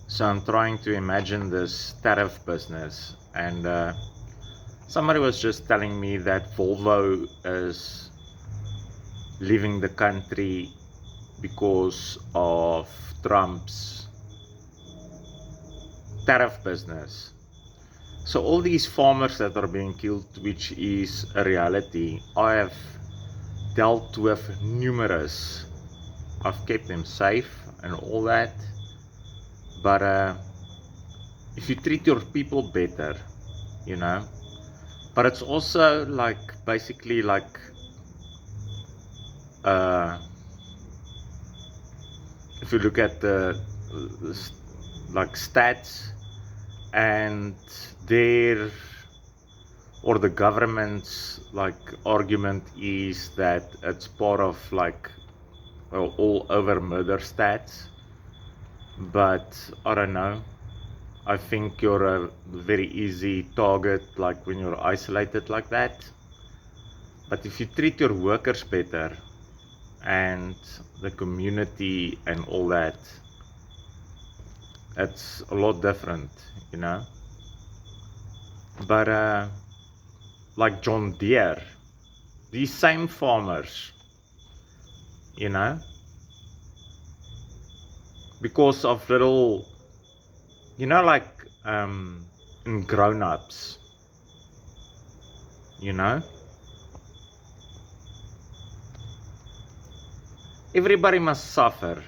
So I'm trying to imagine this tariff business, and somebody was just telling me that Volvo is leaving the country because of Trump's tariff business. So all these farmers that are being killed, which is a reality, I have dealt with numerous. I've kept them safe and all that, but if you treat your people better, you know, but it's also like basically like if you look at the like stats and their or the government's like argument is that it's part of like all over murder stats, but I don't know. I think you're a very easy target like when you're isolated like that. But if you treat your workers better and the community and all that, it's a lot different, you know. But like John Deere, these same farmers, you know, because of little, you know, like in grown-ups, you know, everybody must suffer,